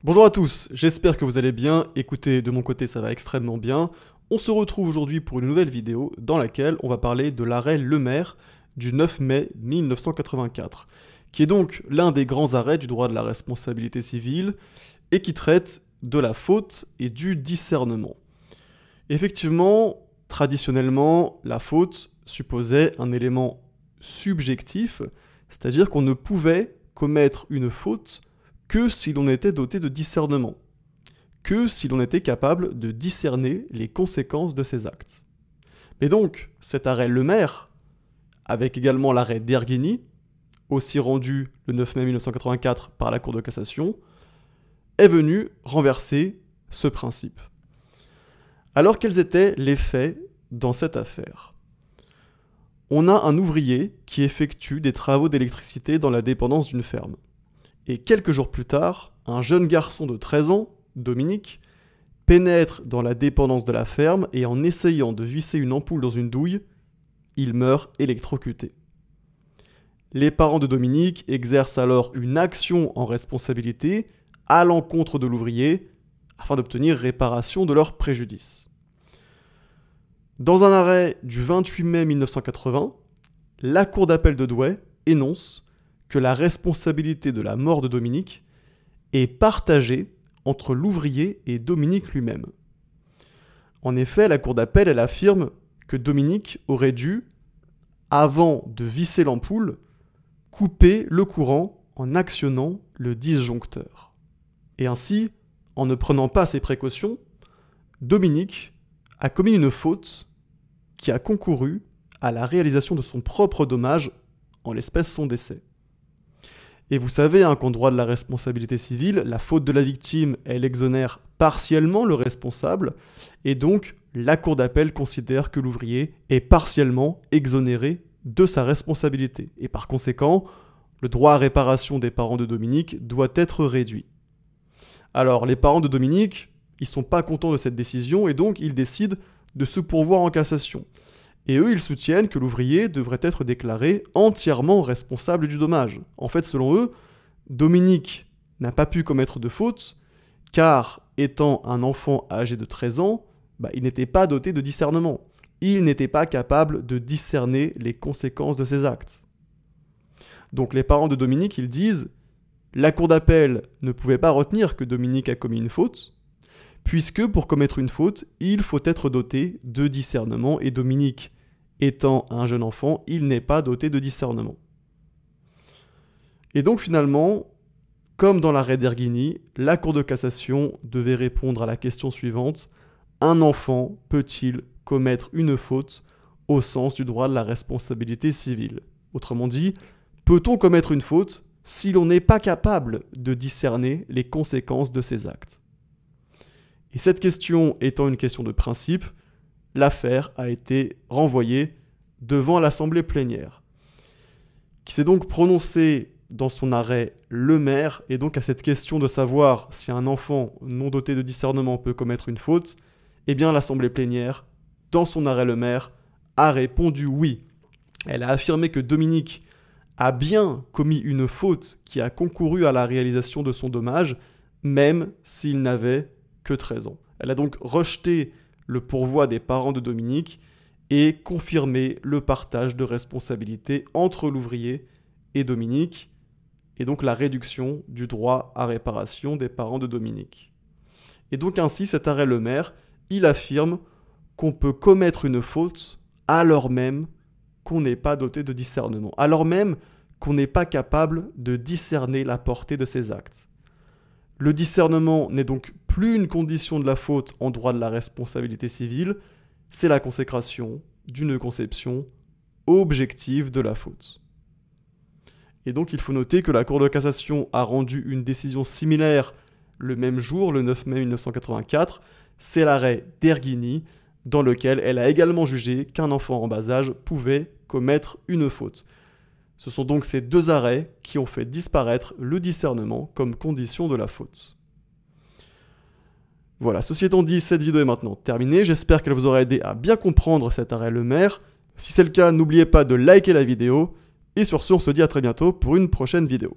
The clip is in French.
Bonjour à tous, j'espère que vous allez bien. Écoutez, de mon côté ça va extrêmement bien. On se retrouve aujourd'hui pour une nouvelle vidéo dans laquelle on va parler de l'arrêt Lemaire du 9 mai 1984, qui est donc l'un des grands arrêts du droit de la responsabilité civile et qui traite de la faute et du discernement. Effectivement, traditionnellement, la faute supposait un élément subjectif, c'est-à-dire qu'on ne pouvait commettre une faute que si l'on était doté de discernement, que si l'on était capable de discerner les conséquences de ses actes. Mais donc, cet arrêt Lemaire, avec également l'arrêt d'Erghini, aussi rendu le 9 mai 1984 par la Cour de cassation, est venu renverser ce principe. Alors quels étaient les faits dans cette affaire? On a un ouvrier qui effectue des travaux d'électricité dans la dépendance d'une ferme. Et quelques jours plus tard, un jeune garçon de 13 ans, Dominique, pénètre dans la dépendance de la ferme et en essayant de visser une ampoule dans une douille, il meurt électrocuté. Les parents de Dominique exercent alors une action en responsabilité à l'encontre de l'ouvrier afin d'obtenir réparation de leur préjudice. Dans un arrêt du 28 mai 1980, la Cour d'appel de Douai énonce que la responsabilité de la mort de Dominique est partagée entre l'ouvrier et Dominique lui-même. En effet, la cour d'appel, elle affirme que Dominique aurait dû, avant de visser l'ampoule, couper le courant en actionnant le disjoncteur. Et ainsi, en ne prenant pas ses précautions, Dominique a commis une faute qui a concouru à la réalisation de son propre dommage, en l'espèce son décès. Et vous savez qu'en droit de la responsabilité civile, la faute de la victime, elle exonère partiellement le responsable, et donc la cour d'appel considère que l'ouvrier est partiellement exonéré de sa responsabilité. Et par conséquent, le droit à réparation des parents de Dominique doit être réduit. Alors, les parents de Dominique, ils sont pas contents de cette décision, et donc ils décident de se pourvoir en cassation. Et eux, ils soutiennent que l'ouvrier devrait être déclaré entièrement responsable du dommage. En fait, selon eux, Dominique n'a pas pu commettre de faute, car étant un enfant âgé de 13 ans, il n'était pas doté de discernement. Il n'était pas capable de discerner les conséquences de ses actes. Donc les parents de Dominique, ils disent « La cour d'appel ne pouvait pas retenir que Dominique a commis une faute, puisque pour commettre une faute, il faut être doté de discernement, et Dominique, étant un jeune enfant, il n'est pas doté de discernement. » Et donc finalement, comme dans l'arrêt d'Erghini, la Cour de cassation devait répondre à la question suivante: un enfant peut-il commettre une faute au sens du droit de la responsabilité civile? Autrement dit, peut-on commettre une faute si l'on n'est pas capable de discerner les conséquences de ses actes? Et cette question étant une question de principe, l'affaire a été renvoyée devant l'Assemblée plénière, qui s'est donc prononcée dans son arrêt Lemaire, et donc à cette question de savoir si un enfant non doté de discernement peut commettre une faute, eh bien l'Assemblée plénière, dans son arrêt Lemaire, a répondu oui. Elle a affirmé que Dominique a bien commis une faute qui a concouru à la réalisation de son dommage, même s'il n'avait que 13 ans. Elle a donc rejeté le pourvoi des parents de Dominique et confirmé le partage de responsabilité entre l'ouvrier et Dominique, et donc la réduction du droit à réparation des parents de Dominique. Et donc ainsi, cet arrêt Lemaire, il affirme qu'on peut commettre une faute alors même qu'on n'est pas doté de discernement, alors même qu'on n'est pas capable de discerner la portée de ses actes. Le discernement n'est donc plus une condition de la faute en droit de la responsabilité civile, c'est la consécration d'une conception objective de la faute. Et donc il faut noter que la Cour de cassation a rendu une décision similaire le même jour, le 9 mai 1984, c'est l'arrêt d'Erghini, dans lequel elle a également jugé qu'un enfant en bas âge pouvait commettre une faute. Ce sont donc ces deux arrêts qui ont fait disparaître le discernement comme condition de la faute. Voilà, ceci étant dit, cette vidéo est maintenant terminée. J'espère qu'elle vous aura aidé à bien comprendre cet arrêt Lemaire. Si c'est le cas, n'oubliez pas de liker la vidéo. Et sur ce, on se dit à très bientôt pour une prochaine vidéo.